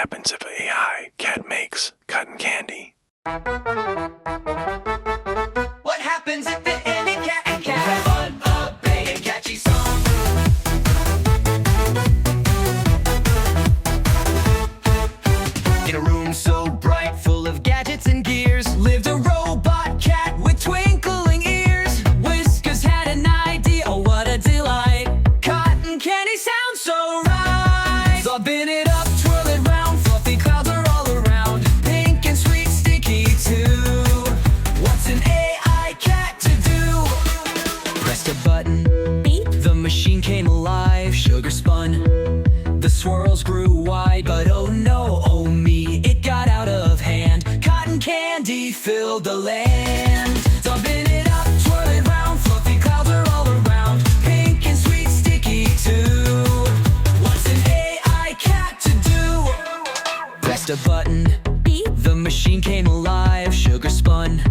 happens if an AI cat makes cotton candy? What happens if the any cat and cat have fun, a big and catchy song? In a room so bright, full of gadgets and gears, lived a robot cat with twinkling ears. Whiskers had an idea, oh what a delight! Cotton candy sounds so right. So spin it up, twirl it round, fluffy clouds are all around. Pink and sweet, sticky too. What's an AI cat to do? Pressed a button, beep, the machine came alive. Sugar spun, the swirls grew wide. But oh no, oh me, it got out of hand. Cotton candy filled the land. Spin it up, twirl it round, fluffy clouds are all around. Pink and sweet, sticky too. What's an AI cat to do? Pressed a button, beep, the machine came alive. Sugar spun,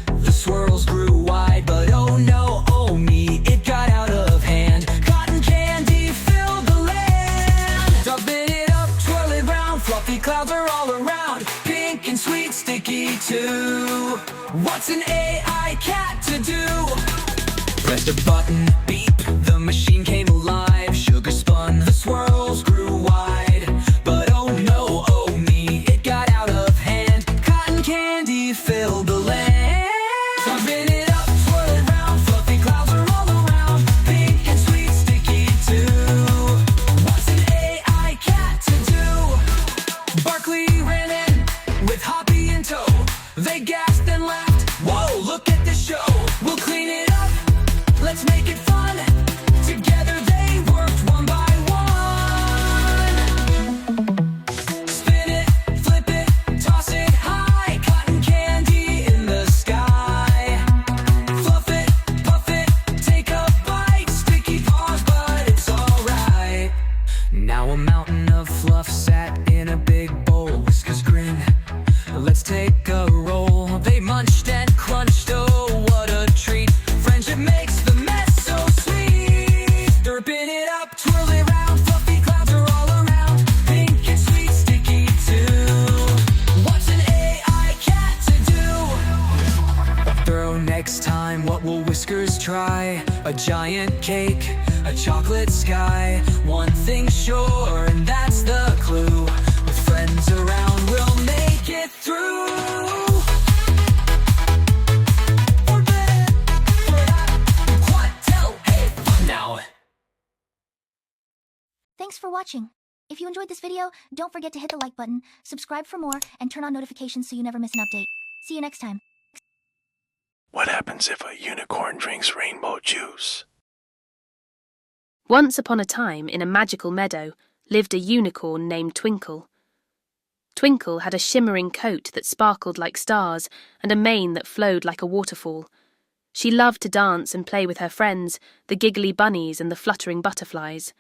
the swirls grew wide. But oh no, oh me, it got out of hand. Cotton candy filled the land. Spin it up, twirl it round, fluffy clouds are all around. Pink and sweet, sticky too. What's an AI cat to do? Pressed a button, beep, the machine came alive. Sugar spun, the swirls grew wide. But oh no, oh me, it got out of hand. Cotton candy filled the land. Spin it up, twirl it round, fluffy clouds are all around. Pink and sweet, sticky too. What's an AI cat to do? Barkley ran in with Hoppy in tow. They gasped and laughed, whoa, look at this show. We'll clean it up, let's make it fun. Together they worked one by one. Spin it, flip it, toss it high. Cotton candy in the sky. Fluff it, puff it, take a bite. Sticky paws, but it's alright. Now a mountain of fluff sat in a big bowl. Whiskers grin, let's take a roll. They munched and crunched, oh what a treat. Friendship makes the mess so sweet. Spin it up, twirl it round, fluffy clouds are all around. Pink and sweet, sticky too. What's an AI cat to do? Throw next time, what will Whiskers try? A giant cake, a chocolate sky. One thing's sure, and that's the clue. With friends around, we'll make it through. For better, for that, quad, tell, hey, fun now. Thanks for watching. If you enjoyed this video, don't forget to hit the like button, subscribe for more, and turn on notifications so you never miss an update. See you next time. What happens if a unicorn drinks rainbow juice? Once upon a time, in a magical meadow, lived a unicorn named Twinkle. Twinkle had a shimmering coat that sparkled like stars and a mane that flowed like a waterfall. She loved to dance and play with her friends, the giggly bunnies and the fluttering butterflies.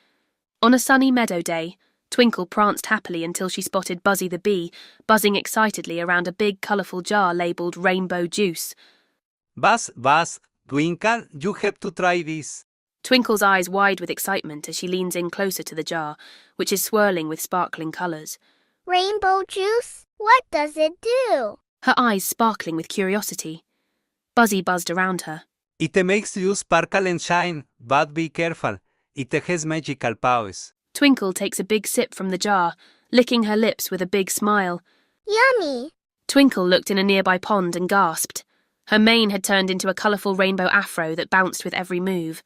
On a sunny meadow day, Twinkle pranced happily until she spotted Buzzy the bee, buzzing excitedly around a big colourful jar labelled rainbow juice. Buzz, Twinkle, you have to try this. Twinkle's eyes wide with excitement as she leans in closer to the jar, which is swirling with sparkling colours. Rainbow juice? What does it do? Her eyes sparkling with curiosity. Buzzy buzzed around her. It makes you sparkle and shine, but be careful. It has magical powers. Twinkle takes a big sip from the jar, licking her lips with a big smile. Yummy! Twinkle looked in a nearby pond and gasped. Her mane had turned into a colourful rainbow afro that bounced with every move.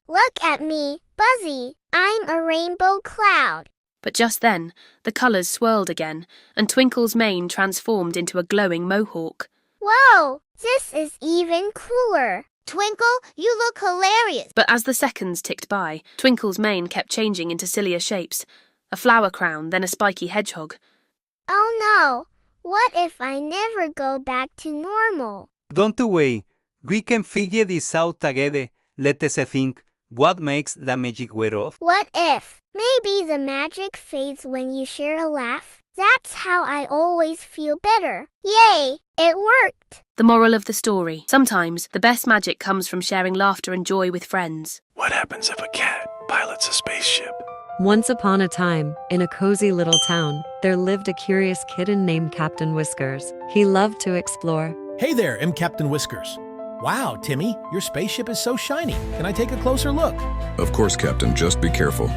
Look at me, Buzzy. I'm a rainbow cloud. But just then, the colours swirled again, and Twinkle's mane transformed into a glowing mohawk. Whoa! This is even cooler. Twinkle, you look hilarious. But as the seconds ticked by, Twinkle's mane kept changing into sillier shapes. A flower crown, then a spiky hedgehog. Oh no! What if I never go back to normal? Don't worry, we can figure this out together. Let us think, what makes the magic wear off? What if? Maybe the magic fades when you share a laugh. That's how I always feel better. Yay! It worked! The moral of the story. Sometimes, the best magic comes from sharing laughter and joy with friends. What happens if a cat pilots a spaceship? Once upon a time, in a cozy little town, there lived a curious kitten named Captain Whiskers. He loved to explore. Hey there, I'm Captain Whiskers. Wow, Timmy, your spaceship is so shiny. Can I take a closer look? Of course, Captain, just be careful.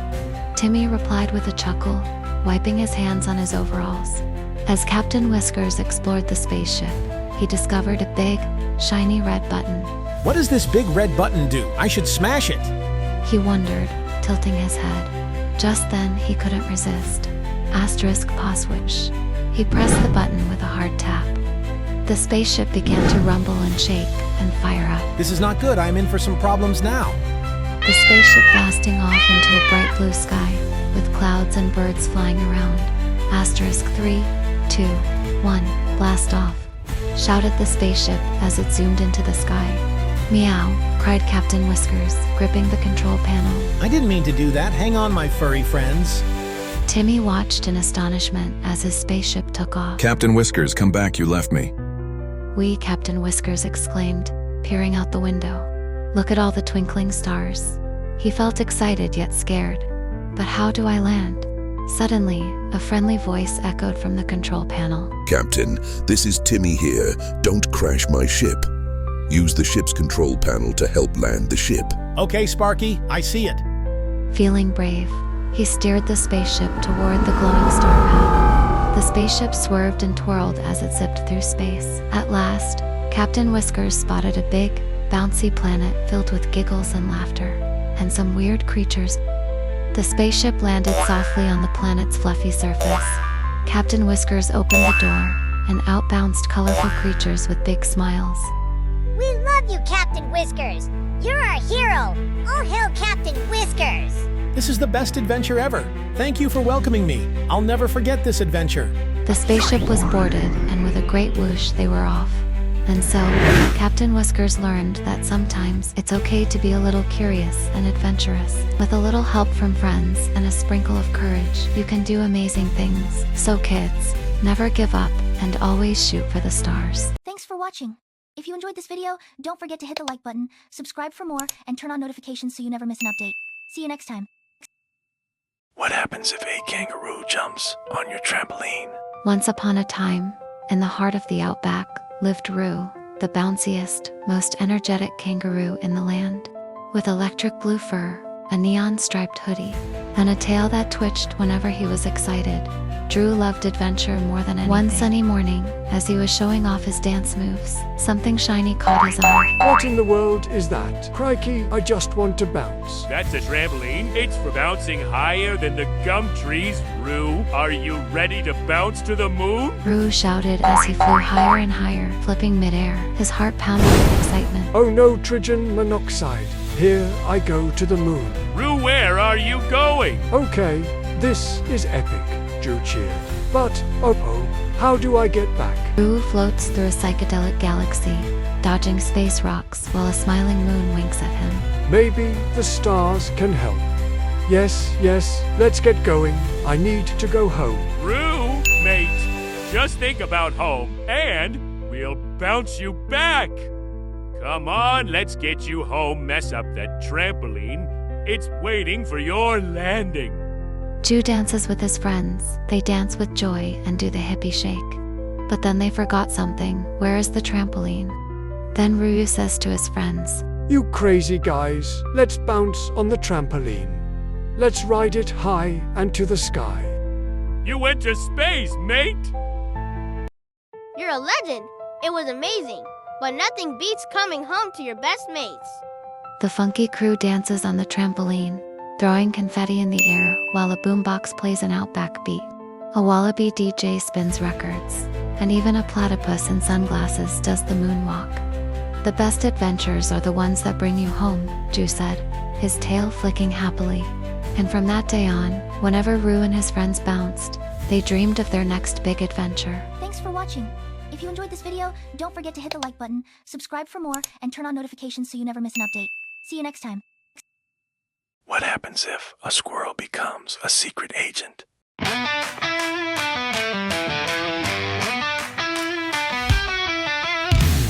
Timmy replied with a chuckle, wiping his hands on his overalls. As Captain Whiskers explored the spaceship, he discovered a big, shiny red button. What does this big red button do? I should smash it. He wondered, tilting his head. Just then, he couldn't resist. Asterisk pause switch. He pressed the button with a hard tap. The spaceship began to rumble and shake and fire up. This is not good. I'm in for some problems now. The spaceship blasting off into a bright blue sky, with clouds and birds flying around. Asterisk 3, 2, 1, blast off, shouted the spaceship as it zoomed into the sky. Meow, cried Captain Whiskers, gripping the control panel. I didn't mean to do that. Hang on, my furry friends. Timmy watched in astonishment as his spaceship took off. Captain Whiskers, come back, you left me. "We," Captain Whiskers exclaimed, peering out the window. "Look at all the twinkling stars." He felt excited yet scared. But how do I land? Suddenly, a friendly voice echoed from the control panel. Captain, this is Timmy here. Don't crash my ship. Use the ship's control panel to help land the ship. Okay, Sparky, I see it. Feeling brave, he steered the spaceship toward the glowing star path. The spaceship swerved and twirled as it zipped through space. At last, Captain Whiskers spotted a big, bouncy planet filled with giggles and laughter, and some weird creatures. The spaceship landed softly on the planet's fluffy surface. Captain Whiskers opened the door, and out bounced colorful creatures with big smiles. We love you, Captain Whiskers. You're our hero. All hail Captain Whiskers. This is the best adventure ever. Thank you for welcoming me. I'll never forget this adventure. The spaceship was boarded, and with a great whoosh, they were off. And so, Captain Whiskers learned that sometimes it's okay to be a little curious and adventurous. With a little help from friends and a sprinkle of courage, you can do amazing things. So kids, never give up and always shoot for the stars. Thanks for watching. If you enjoyed this video, don't forget to hit the like button, subscribe for more, and turn on notifications so you never miss an update. See you next time. What happens if a kangaroo jumps on your trampoline? Once upon a time, in the heart of the outback, lived Roo, the bounciest, most energetic kangaroo in the land. With electric blue fur, a neon-striped hoodie, and a tail that twitched whenever he was excited, Drew loved adventure more than anything. One sunny morning, as he was showing off his dance moves, something shiny caught his eye. What in the world is that? Crikey, I just want to bounce. That's a trampoline. It's for bouncing higher than the gum trees, Roo. Are you ready to bounce to the moon? Roo shouted as he flew higher and higher, flipping midair, his heart pounding with excitement. Oh no, nitrogen monoxide. Here I go to the moon. Roo, where are you going? Okay, this is epic, Drew cheered. But, oh, how do I get back? Roo floats through a psychedelic galaxy, dodging space rocks while a smiling moon winks at him. Maybe the stars can help. Yes, let's get going. I need to go home. Roo, mate, just think about home, and we'll bounce you back. Come on, let's get you home, mess up that trampoline. It's waiting for your landing. Drew dances with his friends. They dance with joy and do the hippie shake. But then they forgot something. Where is the trampoline? Then Roo says to his friends, You crazy guys, let's bounce on the trampoline. Let's ride it high and to the sky. You went to space, mate! You're a legend. It was amazing. But nothing beats coming home to your best mates. The funky crew dances on the trampoline, throwing confetti in the air while a boombox plays an outback beat. A wallaby DJ spins records, and even a platypus in sunglasses does the moonwalk. The best adventures are the ones that bring you home, Drew said, his tail flicking happily. And from that day on, whenever Roo and his friends bounced, they dreamed of their next big adventure. Thanks for watching. If you enjoyed this video, don't forget to hit the like button, subscribe for more, and turn on notifications so you never miss an update. See you next time. What happens if a squirrel becomes a secret agent?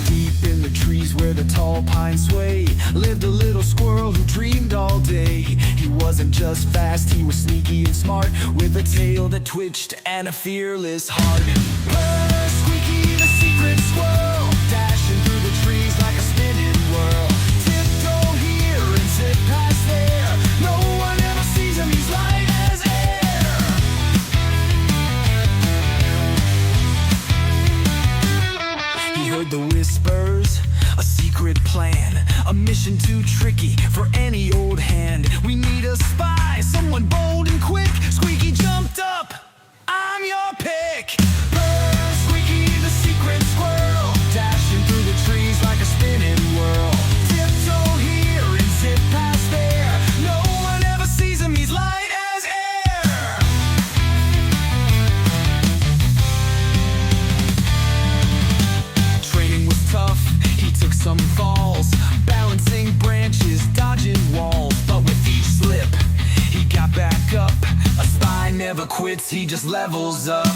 Deep in the trees where the tall pine sway lived a little squirrel who dreamed all day. He wasn't just fast, he was sneaky and smart, with a tail that twitched and a fearless heart. Purr, Squeaky the secret squirrel, dashing through the trees like a spinning whirl. Tiptoe here and zip past there, no one ever sees him, he's light as air. He heard the whispers, a secret plan, a mission too tricky for any old hand. We need a spy, someone bold and quick. Squeaky jumped up, I'm your pick. Purr, Squeaky the secret squirrel, dashing through the trees like a spinning whirl. Tiptoe here and zip past there, no one ever sees him, he's light as air. Training was tough, he took some falls, balancing branches, dodging walls. But with each slip, he got back up. A spy never quits, he just levels up.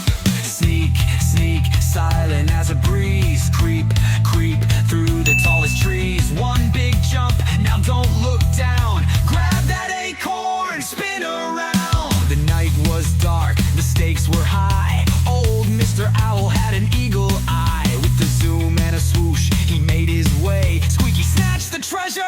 Sneak, sneak, silent as a breeze. Creep, creep through the tallest trees. One big jump, now don't look down. Grab that acorn, spin around. The night was dark, the stakes were high. Old Mr. Owl had an eagle eye. With the zoom and a swoosh, he made his way. Squeaky snatched the treasure!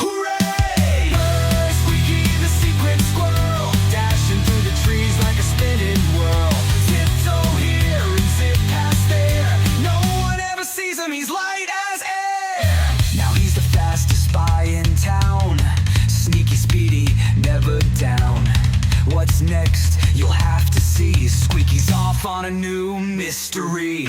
Hooray! Purr, Squeaky the secret squirrel, dashing through the trees like a spinning whirl. Tiptoe here and zip past there, no one ever sees him, he's light as air. Now he's the fastest spy in town, sneaky, speedy, never down. What's next? You'll have to see. Squeaky's off on a new mystery.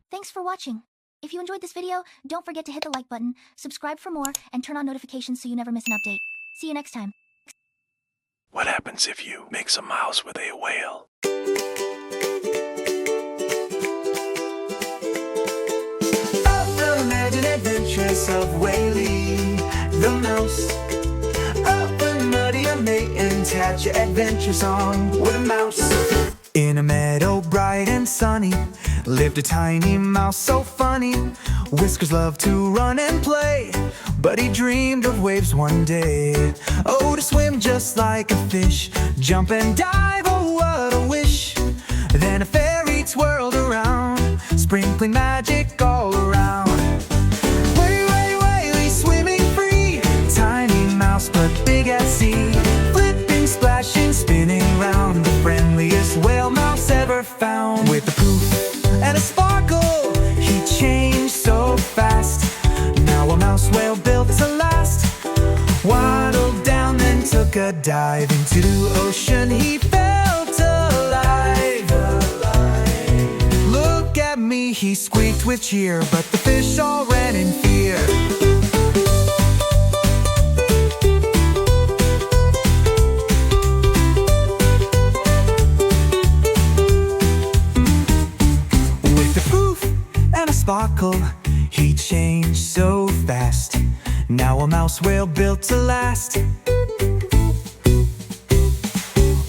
Thanks for watching. If you enjoyed this video, don't forget to hit the like button, subscribe for more, and turn on notifications so you never miss an update. See you next time. What happens if you mix a mouse with a whale? Imagine adventures of Whaley the mouse. Up and muddy and may and catch your adventures on with a mouse. In a meadow bright and sunny lived a tiny mouse so funny. Whiskers loved to run and play, but he dreamed of waves one day. Oh, to swim just like a fish, jump and dive, oh what a wish. Then a fairy twirled around, sprinkling magic all around. Whaley, swimming free, tiny mouse but big at sea. Flipping, splashing, spinning round, the friendliest whale mouse ever found. With a poof and a sparkle, he changed so fast. Now a mouse whale built to last. Waddled down, then took a dive into the ocean. He felt alive. Look at me, he squeaked with cheer, but the fish all ran in fear. Sparkle, he changed so fast. Now a mouse whale built to last.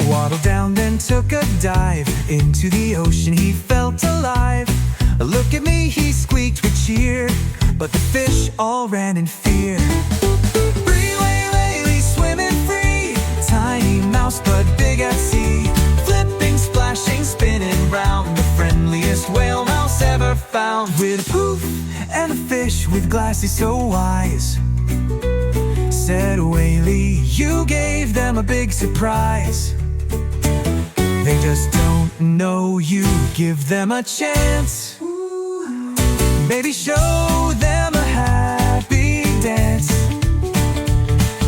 Waddled down, then took a dive into the ocean. He felt alive. Look at me, he squeaked with cheer, but the fish all ran in fear. Free Whaley, swimming free, tiny mouse but big at sea. Flipping, splashing, spinning round, the friendliest whale mouse ever found. With a poof and a fish with glasses so wise, said Whaley, you gave them a big surprise. They just don't know you, give them a chance. Maybe show them a happy dance.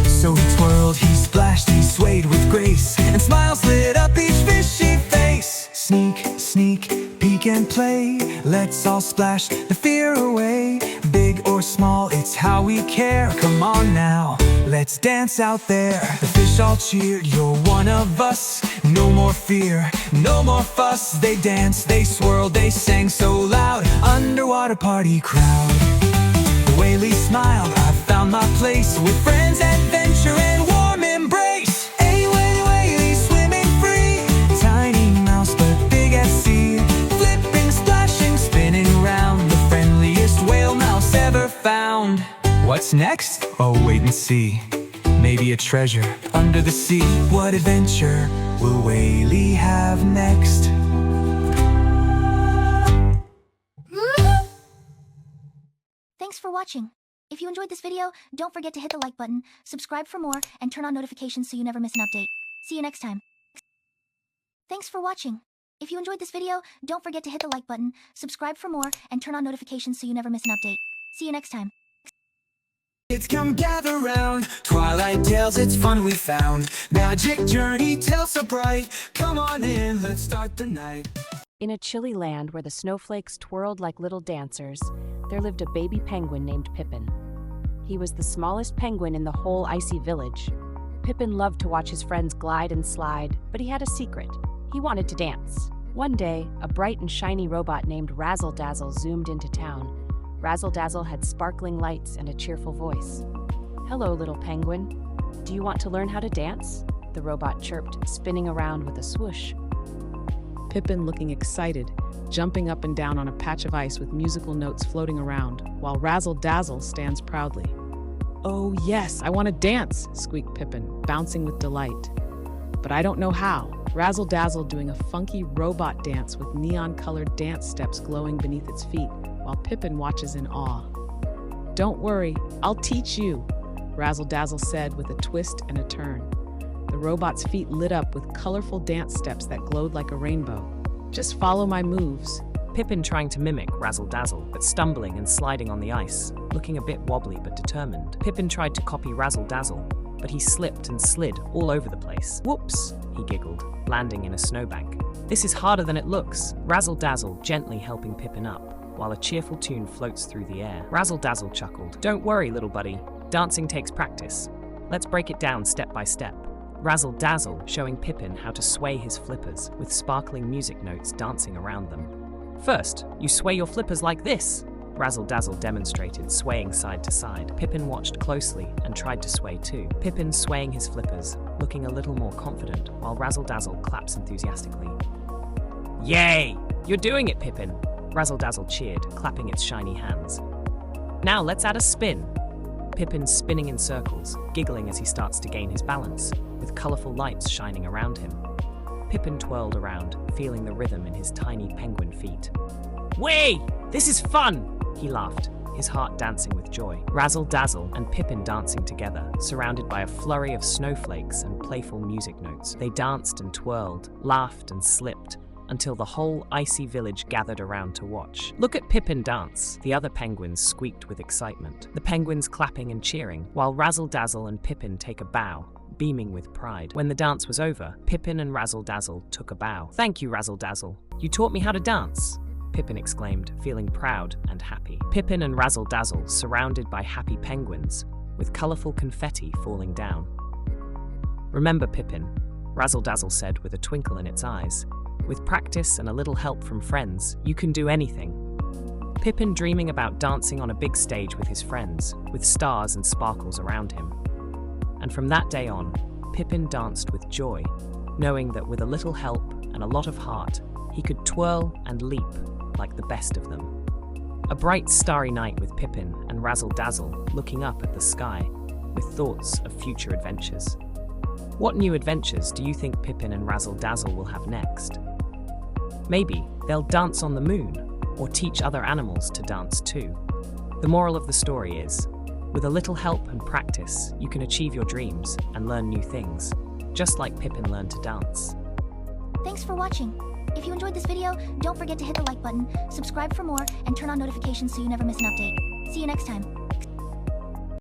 So he twirled, he splashed, he swayed with grace, and smiles lit up each fishy face. Sneak, sneak, peek and play, let's all splash the fear away. Big or small, it's how we care. Come on now, let's dance out there. The fish all cheered, you're one of us. No more fear, no more fuss. They danced, they swirled, they sang so loud. Underwater party crowd. The whaley smiled, I found my place with friends, adventure and warm embrace. Hey, whaley, whaley, swimming free. Tiny mouse but big as sea. Flipping, splashing, spinning round. The friendliest whale mouse ever found. What's next? Oh, wait and see. Maybe a treasure under the sea. What adventure will whaley have next? Thanks for watching. If you enjoyed this video, don't forget to hit the like button, subscribe for more, and turn on notifications so you never miss an update. See you next time. Thanks for watching. If you enjoyed this video, don't forget to hit the like button, subscribe for more, and turn on notifications so you never miss an update. See you next time. Kids come gather round, Twilight tales, it's fun we found. Magic journey tales so bright. Come on in, let's start the night. In a chilly land where the snowflakes twirled like little dancers, there lived a baby penguin named Pippin. He was the smallest penguin in the whole icy village. Pippin loved to watch his friends glide and slide, but he had a secret. He wanted to dance. One day, a bright and shiny robot named Razzle Dazzle zoomed into town. Razzle Dazzle had sparkling lights and a cheerful voice. "Hello, little penguin. Do you want to learn how to dance?" The robot chirped, spinning around with a swoosh. Pippin, looking excited, jumping up and down on a patch of ice with musical notes floating around, while Razzle Dazzle stands proudly. "Oh yes, I want to dance," squeaked Pippin, bouncing with delight. "But I don't know how." Razzle Dazzle doing a funky robot dance with neon-colored dance steps glowing beneath its feet, while Pippin watches in awe. "Don't worry, I'll teach you," Razzle Dazzle said with a twist and a turn. The robot's feet lit up with colorful dance steps that glowed like a rainbow. "Just follow my moves." Pippin trying to mimic Razzle Dazzle, but stumbling and sliding on the ice, looking a bit wobbly but determined. Pippin tried to copy Razzle Dazzle, but he slipped and slid all over the place. "Whoops," he giggled, landing in a snowbank. "This is harder than it looks." Razzle Dazzle gently helping Pippin up, while a cheerful tune floats through the air. Razzle Dazzle chuckled. "Don't worry, little buddy. Dancing takes practice. Let's break it down step by step." Razzle Dazzle showing Pippin how to sway his flippers, with sparkling music notes dancing around them. "First, you sway your flippers like this." Razzle Dazzle demonstrated, swaying side to side. Pippin watched closely and tried to sway too. Pippin swaying his flippers, looking a little more confident, while Razzle Dazzle claps enthusiastically. "Yay! You're doing it, Pippin!" Razzle Dazzle cheered, clapping its shiny hands. "Now let's add a spin." Pippin spinning in circles, giggling as he starts to gain his balance, with colorful lights shining around him. Pippin twirled around, feeling the rhythm in his tiny penguin feet. "Way! This is fun!" he laughed, his heart dancing with joy. Razzle Dazzle and Pippin dancing together, surrounded by a flurry of snowflakes and playful music notes. They danced and twirled, laughed and slipped, until the whole icy village gathered around to watch. "Look at Pippin dance," the other penguins squeaked with excitement, the penguins clapping and cheering, while Razzle Dazzle and Pippin take a bow, beaming with pride. When the dance was over, Pippin and Razzle Dazzle took a bow. "Thank you, Razzle Dazzle. You taught me how to dance," Pippin exclaimed, feeling proud and happy. Pippin and Razzle Dazzle surrounded by happy penguins, with colorful confetti falling down. "Remember, Pippin," Razzle Dazzle said with a twinkle in its eyes, "with practice and a little help from friends, you can do anything." Pippin dreaming about dancing on a big stage with his friends, with stars and sparkles around him. And from that day on, Pippin danced with joy, knowing that with a little help and a lot of heart, he could twirl and leap like the best of them. A bright starry night with Pippin and Razzle Dazzle looking up at the sky, with thoughts of future adventures. What new adventures do you think Pippin and Razzle Dazzle will have next? Maybe they'll dance on the moon, or teach other animals to dance too. The moral of the story is, with a little help and practice, you can achieve your dreams and learn new things, just like Pippin learned to dance. Thanks for watching. If you enjoyed this video, don't forget to hit the like button, subscribe for more, and turn on notifications so you never miss an update. See you next time.